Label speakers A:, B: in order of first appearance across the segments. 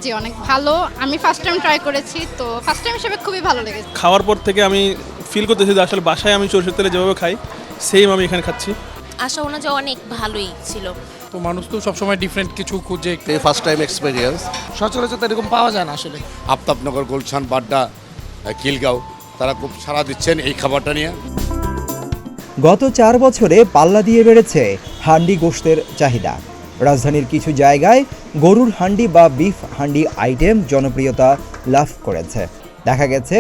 A: জি অনেক ভালো। আমি ফার্স্ট টাইম ট্রাই করেছি, তো ফার্স্ট টাইম হিসেবে খুবই ভালো লেগেছে।
B: খাওয়ার পর থেকে আমি ফিল করতেছি যে আসলে বাসায় আমি সরষের তেলে যেভাবে খাই সেম আমি এখানে খাচ্ছি।
C: আশা অনুযায়ী অনেক ভালোই ছিল।
D: তো মানুষ তো সবসময় ডিফারেন্ট কিছু খুঁজে।
E: First time experience.
D: সচরাচর তো এরকম পাওয়া যায় না আসলে।
F: আফতাবনগর, গুলশান, বাড্ডা, খিলগাঁও তারা খুব সাড়া দিচ্ছেন এই খাবারটা নিয়ে।
G: গত 4 বছরে পাল্লা দিয়ে বেড়েছে হান্ডি গোশতের চাহিদা। রাজধানীর কিছু জায়গায় গরুর হান্ডি বা বিফ হান্ডি আইটেম জনপ্রিয়তা লাভ করেছে। দেখা গেছে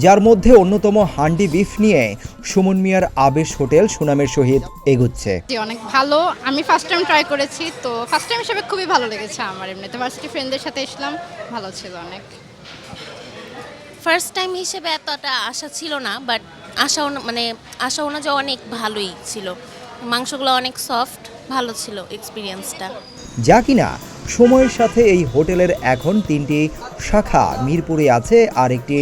G: যার মধ্যে অন্যতম হান্ডি বিফ নিয়ে সুমন মিয়ার আবেশ হোটেল সুনামের সহিত এগুচ্ছে।
A: জি অনেক ভালো। আমি ফার্স্ট টাইম ট্রাই করেছি, তো ফার্স্ট টাইম হিসেবে খুবই ভালো লেগেছে আমার। এমনিতে ভার্সিটি ফ্রেন্ডদের সাথে এসলাম, ভালো ছিল অনেক।
C: ফার্স্ট টাইম হিসেবে এতটা আশা ছিল না, বাট আশা অনুযায়ী অনেক ভালোই ছিল। মাংসগুলো অনেক সফট, ভালো ছিল এক্সপিরিয়েন্সটা।
G: যা কিনা সময়ের সাথে এই হোটেলের এখন 3টি শাখা মিরপুরে আছে, আর একটি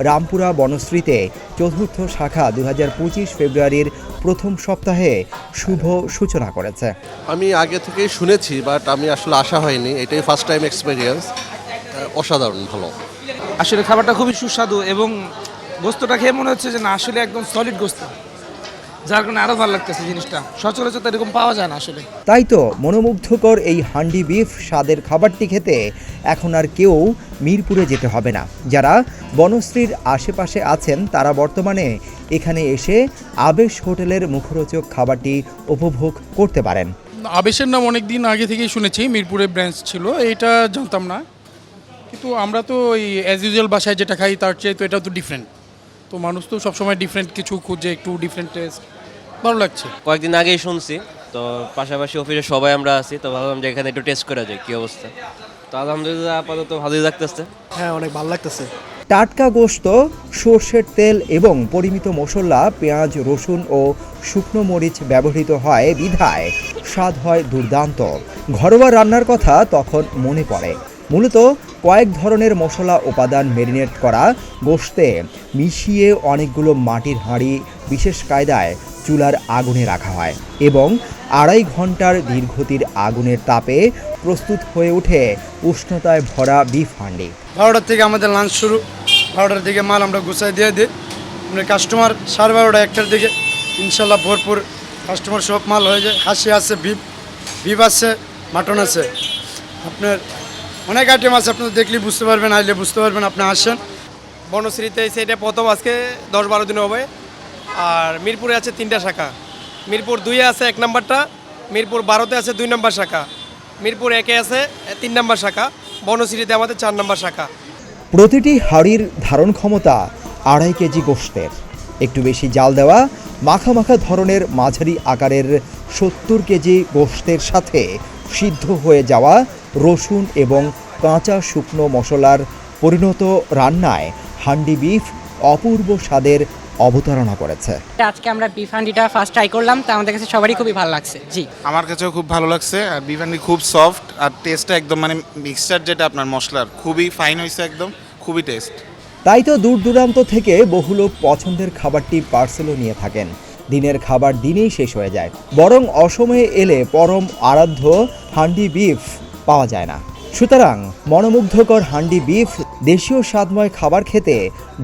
G: রামপুরা বনশ্রীতে চতুর্থ শাখা 2025 ফেব্রুয়ারির প্রথম সপ্তাহে শুভ সূচনা করেছে।
E: আমি আগে থেকেই শুনেছি, বাট আমি আসলে আশা হয়নি। এটাই ফার্স্ট টাইম এক্সপিরিয়েন্স। অসাধারণ ভালো।
D: আসলে খাবারটা খুবই সুস্বাদু এবং গোস্তটা খেয়ে মনে হচ্ছে যে না আসলে একদম সলিড গোস্ত, যার কারণে আরও ভালো লাগতেছে জিনিসটা। সচরাচর তো এরকম পাওয়া যায় না আসলে।
G: তাই তো মনোমুগ্ধকর এই হান্ডি বিফ স্বাদের খাবারটি খেতে এখন আর কেউ মিরপুরে যেতে হবে না। যারা বনশ্রীর আশেপাশে আছেন তারা বর্তমানে এখানে এসে আবেশ হোটেলের মুখরোচক খাবারটি উপভোগ করতে পারেন।
D: আবেশের নাম অনেক দিন আগে থেকেই শুনেছি, মিরপুরে ব্রাঞ্চ ছিল, এটা জানতাম না। কিন্তু আমরা তো ওই অ্যাজ ইউজুয়াল বাসায় যেটা খাই তার চেয়ে তো এটা তো ডিফারেন্ট। তো মানুষ তো সবসময় ডিফারেন্ট কিছু খুঁজে, একটু ডিফারেন্ট টেস্ট, ভালো লাগছে।
H: কয়েকদিন আগেই শুনছি, তো পাশাপাশি অফিসে সবাই আমরা আছি, তো ভাবলাম যে এখানে একটু টেস্ট করা যায় কী অবস্থা। তো আলহামদুলিল্লাহ আপাতত ভালোই লাগতেছে।
D: হ্যাঁ, অনেক ভালো লাগতেছে।
G: টাটকা গোশত, সর্ষের তেল এবং পরিমিত মশলা, পেঁয়াজ, রসুন ও শুকনো মরিচ ব্যবহৃত হয় বিধায় স্বাদ হয় দুর্দান্ত। ঘরোয়া রান্নার কথা তখন মনে পড়ে। মূলত কয়েক ধরনের মশলা উপাদান ম্যারিনেট করা গোশতে মিশিয়ে অনেকগুলো মাটির হাঁড়ি বিশেষ কায়দায় চুলার আগুনে রাখা হয় এবং 2.5 ঘন্টার দীর্ঘতির আগুনের তাপে প্রস্তুত হয়ে ওঠে উষ্ণতায় ভরা বিফ হান্ডি।
I: 12টার থেকে আমাদের লাঞ্চ শুরু। 12টার দিকে মাল আমরা গুছাই দিয়ে দিই। আমরা কাস্টমার 12:30 1টার দিকে ইনশাল্লাহ ভরপুর কাস্টমার সব মাল হয়ে যায়। হাসি আছে, বিফ আছে, মাটন আছে, আপনার অনেক আইটেম আছে। আপনারা দেখলে বুঝতে পারবেন, আইলে বুঝতে পারবেন। আপনি আসেন।
J: বনশ্রীতে সেটা প্রথম, আজকে 10-12 দিন হবে। আর মিরপুরে আছে 3টা শাখা। মিরপুর 2-এ আছে 1 নম্বরটা, মিরপুর 12-তে আছে 2 নম্বর শাখা, মিরপুর 1-এ আছে 3 নম্বর শাখা, বনশ্রীতে আমাদের 4 নম্বর শাখা।
G: প্রতিটি হাঁড়ির ধারণ ক্ষমতা 2.5 কেজি গোশতের। একটু বেশি জাল দেওয়া মাখা মাখা ধরনের মাঝারি আকারের 70 কেজি গোশতের সাথে সিদ্ধ হয়ে যাওয়া রসুন এবং কাঁচা শুকনো মশলার পরিণত রান্নায় হান্ডি বিফ অপূর্ব স্বাদের অবতারণা করেছে।
K: আজকে আমরা বিফ হান্ডিটা ফার্স্ট ট্রাই করলাম, তো আমাদের কাছে সবারই খুবই ভালো লাগছে। জি,
L: আমার কাছেও খুব ভালো লাগছে। আর বিফ হান্ডি খুব সফট, আর টেস্টটা একদম মানে মিক্সচার যেটা আপনার মশলার খুবই ফাইন হয়েছে, একদম খুবই টেস্ট।
G: তাই তো দূর দূরান্ত থেকে বহু লোক পছন্দের খাবারটি পার্সেলও নিয়ে থাকেন। দিনের খাবার দিনেই শেষ হয়ে যায়, বরং অসময়ে এলে পরম আরাধ্য হান্ডি বিফ পাওয়া যায় না। সুতরাং মনোমুগ্ধকর হান্ডি বিফ দেশীয় স্বাদময় খাবার খেতে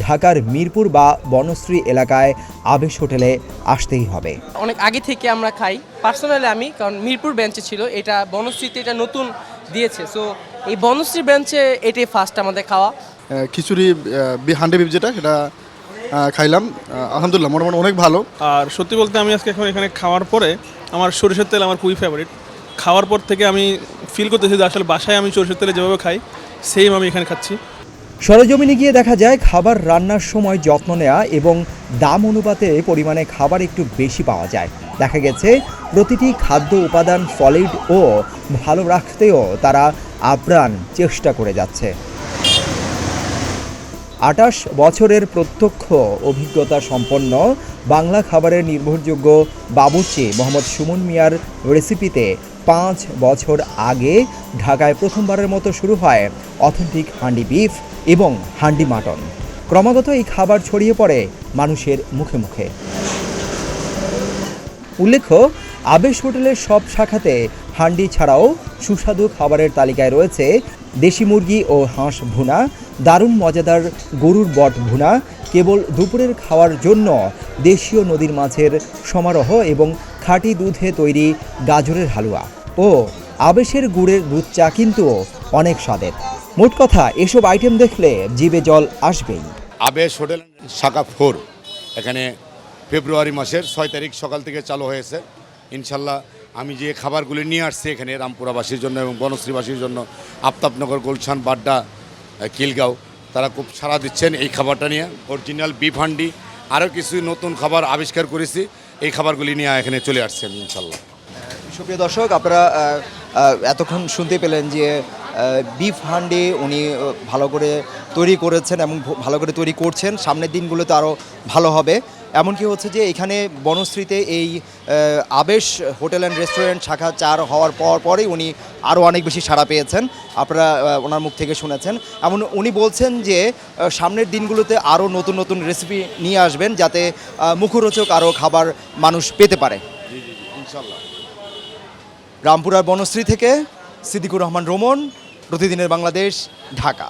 G: ঢাকার মিরপুর বা বনশ্রী এলাকায় আবেশ হোটেলে আসতেই হবে।
K: অনেক আগে থেকে আমরা খাই পার্সোনালি আমি, কারণ মিরপুর ব্রাঞ্চে ছিল, এটা বনশ্রীতে এটা নতুন দিয়েছে। সো এই বনশ্রী ব্রাঞ্চে এটাই ফার্স্ট আমাদের খাওয়া।
I: খিচুড়ি হান্ডি বিফ যেটা, সেটা খাইলাম। আলহামদুলিল্লাহ মোটামুটি অনেক ভালো।
B: আর সত্যি বলতে আমি আজকে এখন এখানে খাওয়ার পরে আমার সরষের তেল আমার খুবই ফেভারিট। খাওয়ার পর থেকে আমি ফিল করতেছি যে আসলে বাসায় আমি সরষের তেলে যেভাবে খাই সেম আমি এখানে খাচ্ছি।
G: সরেজমিনে গিয়ে দেখা যায় খাবার রান্নার সময় যত্ন নেওয়া এবং দাম অনুপাতে পরিমাণে খাবার একটু বেশি পাওয়া যায়। দেখা গেছে প্রতিটি খাদ্য উপাদান সলিড ও ভালো রাখতেও তারা আপ্রাণ চেষ্টা করে যাচ্ছে। 28 বছরের প্রত্যক্ষ অভিজ্ঞতা সম্পন্ন বাংলা খাবারের নির্ভরযোগ্য বাবুর্চি মোহাম্মদ সুমন মিয়ার রেসিপিতে 5 বছর আগে ঢাকায় প্রথমবারের মতো শুরু হয় অথেন্টিক হান্ডি বিফ এবং হান্ডি মাটন। ক্রমাগত এই খাবার ছড়িয়ে পড়ে মানুষের মুখে মুখে। উল্লেখ্য, আবেশ হোটেলের সব শাখাতে হান্ডি ছাড়াও সুস্বাদু খাবারের তালিকায় রয়েছে দেশি মুরগি ও হাঁস ভুনা, দারুণ মজাদার গরুর বট ভুনা, কেবল দুপুরের খাওয়ার জন্য দেশীয় নদীর মাছের সমারোহ এবং খাঁটি দুধে তৈরি গাজরের হালুয়া ও আবেশের গুড়ের দুধ চা কিন্তু অনেক স্বাদের। মোট কথা, এসব আইটেম দেখলে জিভে জল আসবেই।
F: আবেশ হোটেল শাখা 4 এখানে ফেব্রুয়ারি মাসের 6 তারিখ সকাল থেকে চালু হয়েছে। ইনশাল্লাহ আমি যে খাবারগুলি নিয়ে আসছি এখানে রামপুরাবাসীর জন্য এবং বনশ্রীবাসীর জন্য, আফতাবনগর, গুলশান, বাড্ডা, কিলগাঁও, তারা খুব সাড়া দিচ্ছেন এই খাবারটা নিয়ে। অরিজিনাল বিফ হান্ডি, আরও কিছু নতুন খাবার আবিষ্কার করেছি, এই খাবারগুলি নিয়ে এখানে চলে আসছি আমি ইনশাল্লাহ।
G: সুপ্রিয় দর্শক, আপনারা এতক্ষণ শুনতে পেলেন যে বিফ হান্ডি উনি ভালো করে তৈরি করেছেন এবং ভালো করে তৈরি করছেন। সামনের দিনগুলোতে আরও ভালো হবে। এমনকি হচ্ছে যে এখানে বনশ্রীতে এই আবেশ হোটেল অ্যান্ড রেস্টুরেন্ট শাখা 4 হওয়ার পরেই উনি আরও অনেক বেশি সাড়া পেয়েছেন। আপনারা ওনার মুখ থেকে শুনেছেন। এমন উনি বলছেন যে সামনের দিনগুলোতে আরও নতুন নতুন রেসিপি নিয়ে আসবেন, যাতে মুখরোচক আরও খাবার মানুষ পেতে পারে।
F: ইনশাল্লাহ।
G: রামপুরার বনশ্রী থেকে সিদ্দিকুর রহমান রোমন, প্রতিদিনের বাংলাদেশ, ঢাকা।